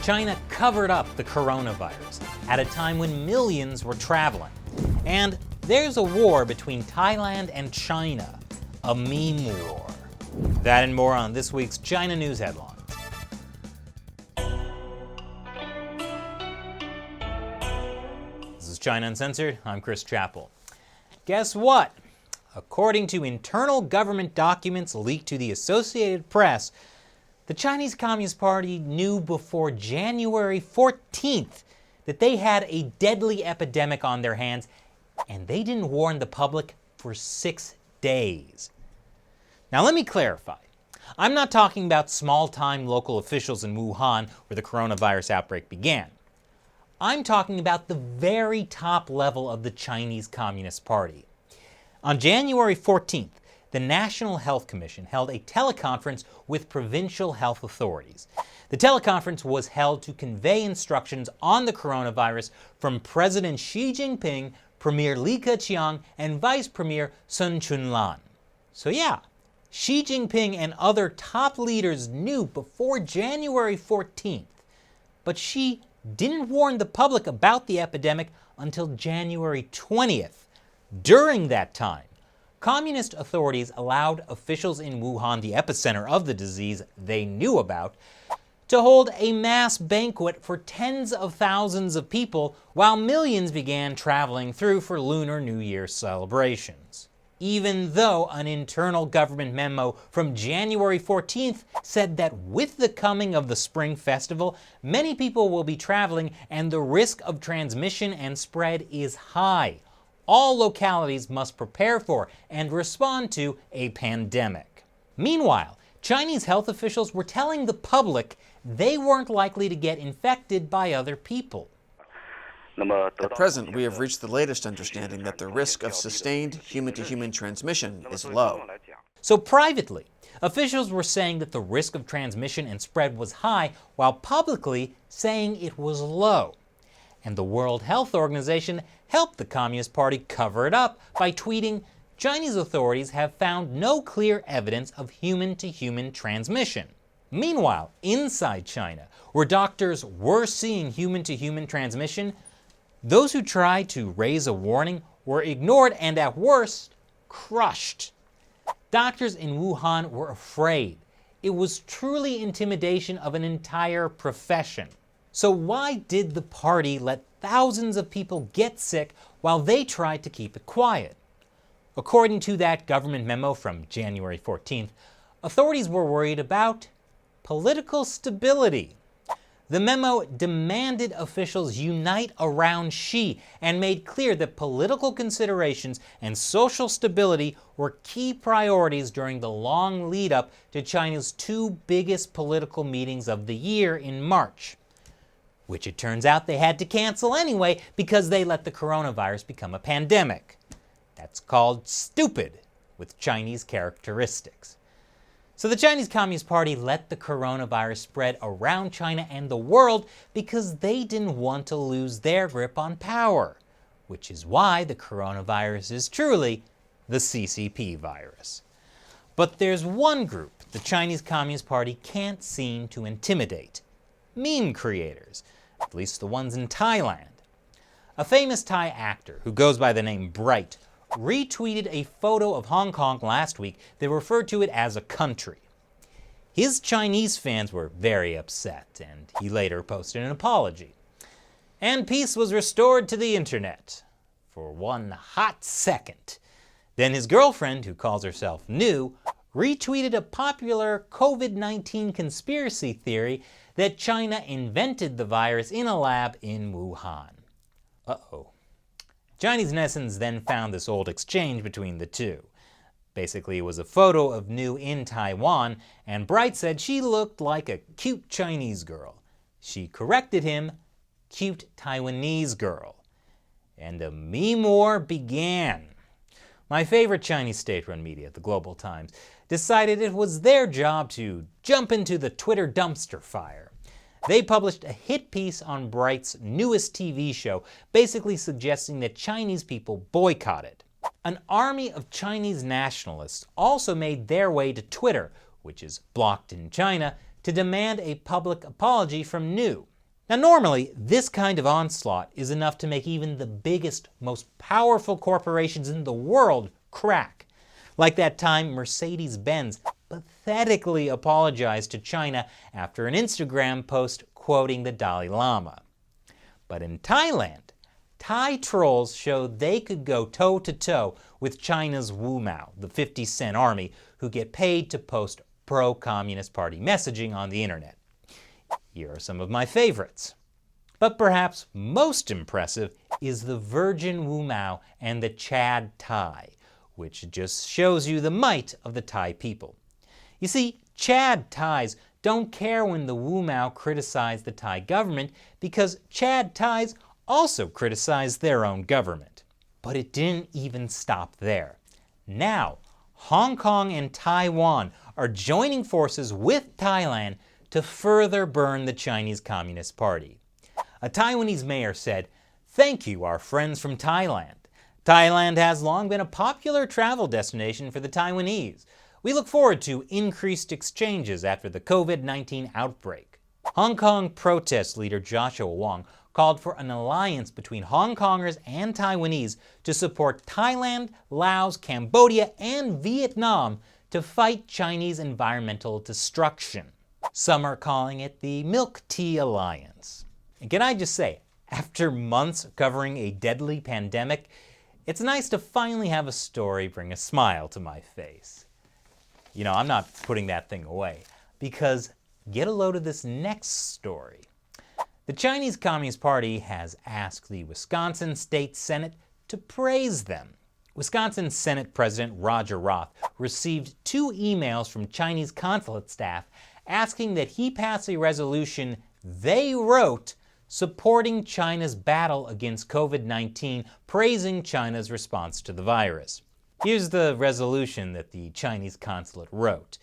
China covered up the coronavirus at a time when millions were traveling. And there's a war between Thailand and China, a meme war. That and more on this week's China News Headlines. This is China Uncensored. I'm Chris Chappell. Guess what? According to internal government documents leaked to the Associated Press, the Chinese Communist Party knew before January 14th that they had a deadly epidemic on their hands, and they didn't warn the public for 6 days. Now let me clarify. I'm not talking about small-time local officials in Wuhan where the coronavirus outbreak began. I'm talking about the very top level of the Chinese Communist Party. On January 14th, the National Health Commission held a teleconference with provincial health authorities. The teleconference was held to convey instructions on the coronavirus from President Xi Jinping, Premier Li Keqiang, and Vice Premier Sun Chunlan. So yeah, Xi Jinping and other top leaders knew before January 14th, but Xi didn't warn the public about the epidemic until January 20th. During that time, Communist authorities allowed officials in Wuhan, the epicenter of the disease they knew about, to hold a mass banquet for tens of thousands of people while millions began traveling through for Lunar New Year celebrations. Even though an internal government memo from January 14th said that with the coming of the Spring Festival, many people will be traveling and the risk of transmission and spread is high. All localities must prepare for and respond to a pandemic. Meanwhile, Chinese health officials were telling the public they weren't likely to get infected by other people. At present, we have reached the latest understanding that the risk of sustained human-to-human transmission is low. So privately, officials were saying that the risk of transmission and spread was high, while publicly saying it was low. And the World Health Organization helped the Communist Party cover it up by tweeting, "Chinese authorities have found no clear evidence of human-to-human transmission." Meanwhile, inside China, where doctors were seeing human-to-human transmission, those who tried to raise a warning were ignored and, at worst, crushed. Doctors in Wuhan were afraid. It was truly intimidation of an entire profession. So why did the party let thousands of people get sick while they tried to keep it quiet? According to that government memo from January 14th, authorities were worried about political stability. The memo demanded officials unite around Xi and made clear that political considerations and social stability were key priorities during the long lead-up to China's two biggest political meetings of the year in March, which it turns out they had to cancel anyway because they let the coronavirus become a pandemic. That's called stupid, with Chinese characteristics. So the Chinese Communist Party let the coronavirus spread around China and the world because they didn't want to lose their grip on power, which is why the coronavirus is truly the CCP virus. But there's one group the Chinese Communist Party can't seem to intimidate: meme creators, at least the ones in Thailand. A famous Thai actor who goes by the name Bright retweeted a photo of Hong Kong last week that referred to it as a country. His Chinese fans were very upset, and he later posted an apology. And peace was restored to the internet for one hot second. Then his girlfriend, who calls herself New, retweeted a popular COVID-19 conspiracy theory that China invented the virus in a lab in Wuhan. Uh-oh. Chinese netizens then found this old exchange between the two. Basically, it was a photo of New in Taiwan, and Bright said she looked like a cute Chinese girl. She corrected him, cute Taiwanese girl. And a meme war began. My favorite Chinese state-run media, the Global Times, decided it was their job to jump into the Twitter dumpster fire. They published a hit piece on Bright's newest TV show, basically suggesting that Chinese people boycott it. An army of Chinese nationalists also made their way to Twitter, which is blocked in China, to demand a public apology from New. Now normally, this kind of onslaught is enough to make even the biggest, most powerful corporations in the world crack. Like that time Mercedes-Benz pathetically apologized to China after an Instagram post quoting the Dalai Lama. But in Thailand, Thai trolls showed they could go toe-to-toe with China's Wumao, the 50-cent army, who get paid to post pro-Communist Party messaging on the internet. Here are some of my favorites. But perhaps most impressive is the Virgin Wumao and the Chad Thai, which just shows you the might of the Thai people. You see, Chad Thais don't care when the Wumao criticize the Thai government because Chad Thais also criticize their own government. But it didn't even stop there. Now, Hong Kong and Taiwan are joining forces with Thailand to further burn the Chinese Communist Party. A Taiwanese mayor said, "Thank you, our friends from Thailand. Thailand has long been a popular travel destination for the Taiwanese. We look forward to increased exchanges after the COVID-19 outbreak." Hong Kong protest leader Joshua Wong called for an alliance between Hong Kongers and Taiwanese to support Thailand, Laos, Cambodia, and Vietnam to fight Chinese environmental destruction. Some are calling it the Milk Tea Alliance. And can I just say, after months covering a deadly pandemic, it's nice to finally have a story bring a smile to my face. You know, I'm not putting that thing away, because get a load of this next story. The Chinese Communist Party has asked the Wisconsin State Senate to praise them. Wisconsin Senate President Roger Roth received 2 emails from Chinese consulate staff asking that he pass a resolution they wrote supporting China's battle against COVID-19, praising China's response to the virus. Here's the resolution that the Chinese consulate wrote.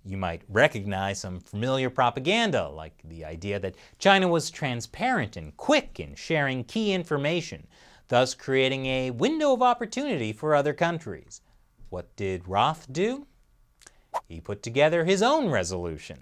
You might recognize some familiar propaganda, like the idea that China was transparent and quick in sharing key information, thus creating a window of opportunity for other countries. What did Roth do? He put together his own resolution.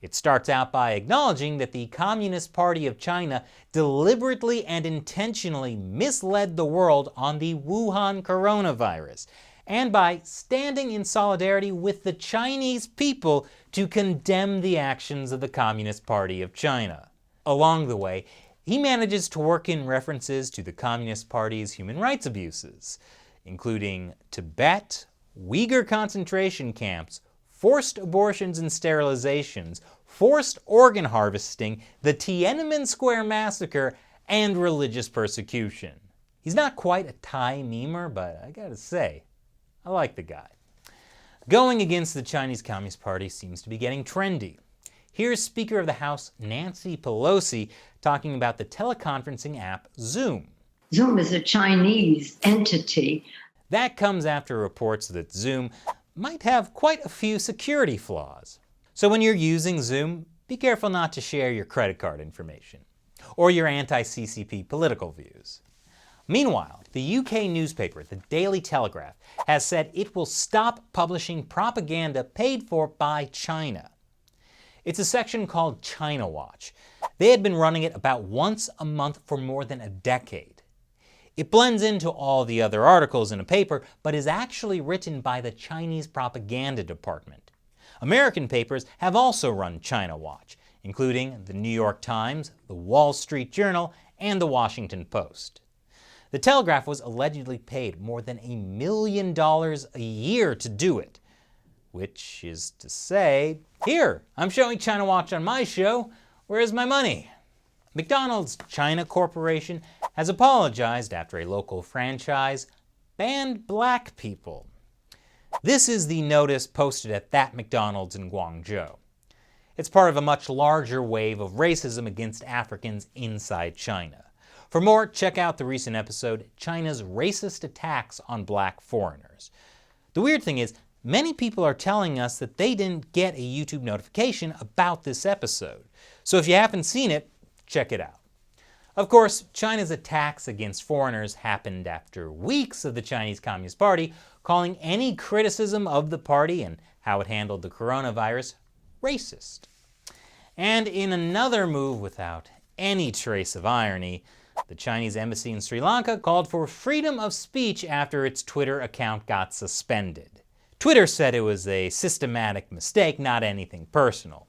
It starts out by acknowledging that the Communist Party of China deliberately and intentionally misled the world on the Wuhan coronavirus, and by standing in solidarity with the Chinese people to condemn the actions of the Communist Party of China. Along the way, he manages to work in references to the Communist Party's human rights abuses, including Tibet, Uyghur concentration camps, forced abortions and sterilizations, forced organ harvesting, the Tiananmen Square massacre, and religious persecution. He's not quite a Thai memer, but I gotta say, I like the guy. Going against the Chinese Communist Party seems to be getting trendy. Here's Speaker of the House Nancy Pelosi talking about the teleconferencing app Zoom. Zoom is a Chinese entity. That comes after reports that Zoom might have quite a few security flaws. So when you're using Zoom, be careful not to share your credit card information or your anti-CCP political views. Meanwhile, the UK newspaper, the Daily Telegraph, has said it will stop publishing propaganda paid for by China. It's a section called China Watch. They had been running it about once a month for more than a decade. It blends into all the other articles in a paper, but is actually written by the Chinese propaganda department. American papers have also run China Watch, including the New York Times, the Wall Street Journal, and the Washington Post. The Telegraph was allegedly paid more than $1 million a year to do it, which is to say, here, I'm showing China Watch on my show, where's my money? McDonald's China Corporation has apologized after a local franchise banned black people. This is the notice posted at that McDonald's in Guangzhou. It's part of a much larger wave of racism against Africans inside China. For more, check out the recent episode, China's Racist Attacks on Black Foreigners. The weird thing is, many people are telling us that they didn't get a YouTube notification about this episode. So if you haven't seen it, check it out. Of course, China's attacks against foreigners happened after weeks of the Chinese Communist Party calling any criticism of the party and how it handled the coronavirus racist. And in another move without any trace of irony, the Chinese embassy in Sri Lanka called for freedom of speech after its Twitter account got suspended. Twitter said it was a systematic mistake, not anything personal.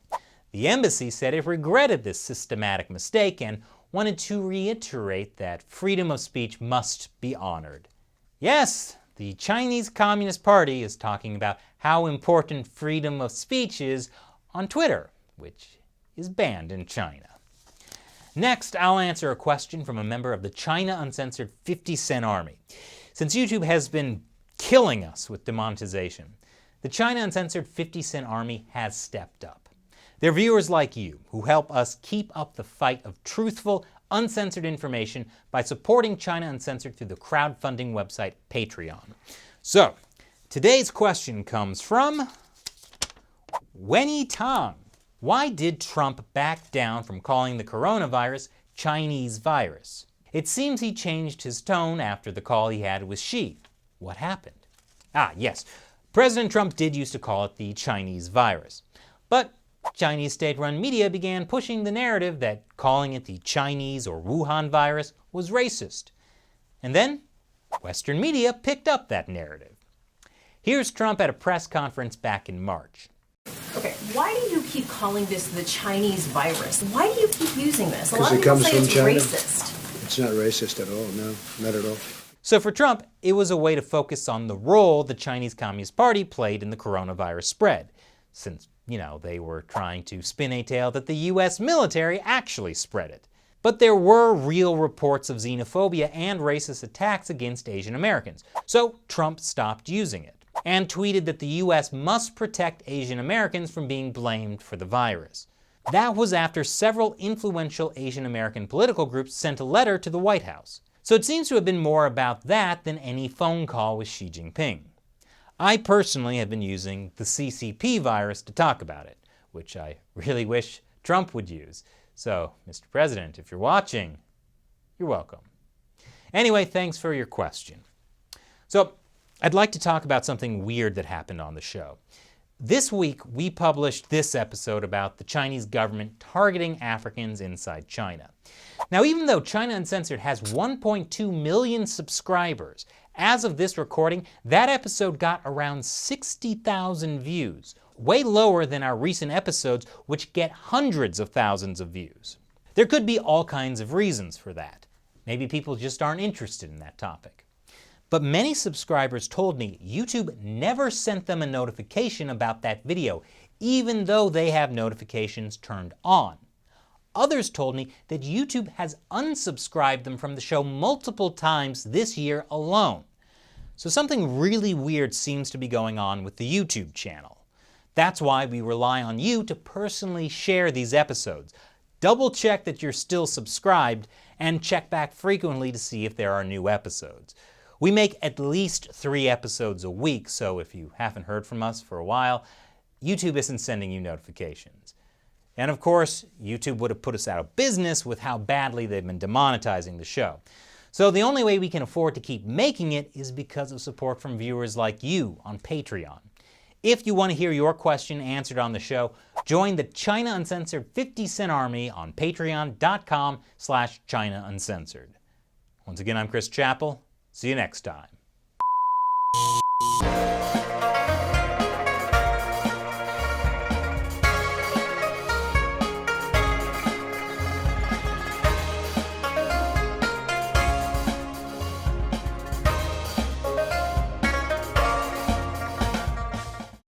The embassy said it regretted this systematic mistake and wanted to reiterate that freedom of speech must be honored. Yes, the Chinese Communist Party is talking about how important freedom of speech is on Twitter, which is banned in China. Next, I'll answer a question from a member of the China Uncensored 50 Cent Army. Since YouTube has been killing us with demonetization, the China Uncensored 50 Cent Army has stepped up. They're viewers like you who help us keep up the fight of truthful, uncensored information by supporting China Uncensored through the crowdfunding website Patreon. So, today's question comes from Wenyi Tang. Why did Trump back down from calling the coronavirus Chinese virus? It seems he changed his tone after the call he had with Xi. What happened? Yes, President Trump did used to call it the Chinese virus. But Chinese state-run media began pushing the narrative that calling it the Chinese or Wuhan virus was racist. And then Western media picked up that narrative. Here's Trump at a press conference back in March. Okay, why do you keep calling this the Chinese virus? Why do you keep using this? A lot Because of it people comes say from it's China. racist. It's not racist at all, no, not at all. So for Trump, it was a way to focus on the role the Chinese Communist Party played in the coronavirus spread, since, they were trying to spin a tale that the US military actually spread it. But there were real reports of xenophobia and racist attacks against Asian Americans, so Trump stopped using it and tweeted that the US must protect Asian Americans from being blamed for the virus. That was after several influential Asian American political groups sent a letter to the White House. So it seems to have been more about that than any phone call with Xi Jinping. I personally have been using the CCP virus to talk about it, which I really wish Trump would use. So, Mr. President, if you're watching, you're welcome. Anyway, thanks for your question. So, I'd like to talk about something weird that happened on the show. This week, we published this episode about the Chinese government targeting Africans inside China. Now, even though China Uncensored has 1.2 million subscribers, as of this recording, that episode got around 60,000 views, way lower than our recent episodes, which get hundreds of thousands of views. There could be all kinds of reasons for that. Maybe people just aren't interested in that topic. But many subscribers told me YouTube never sent them a notification about that video, even though they have notifications turned on. Others told me that YouTube has unsubscribed them from the show multiple times this year alone. So something really weird seems to be going on with the YouTube channel. That's why we rely on you to personally share these episodes. Double check that you're still subscribed and check back frequently to see if there are new episodes. We make at least 3 episodes a week, so if you haven't heard from us for a while, YouTube isn't sending you notifications. And of course, YouTube would have put us out of business with how badly they've been demonetizing the show. So the only way we can afford to keep making it is because of support from viewers like you on Patreon. If you want to hear your question answered on the show, join the China Uncensored 50 Cent Army on patreon.com/China Uncensored. Once again, I'm Chris Chappell. See you next time.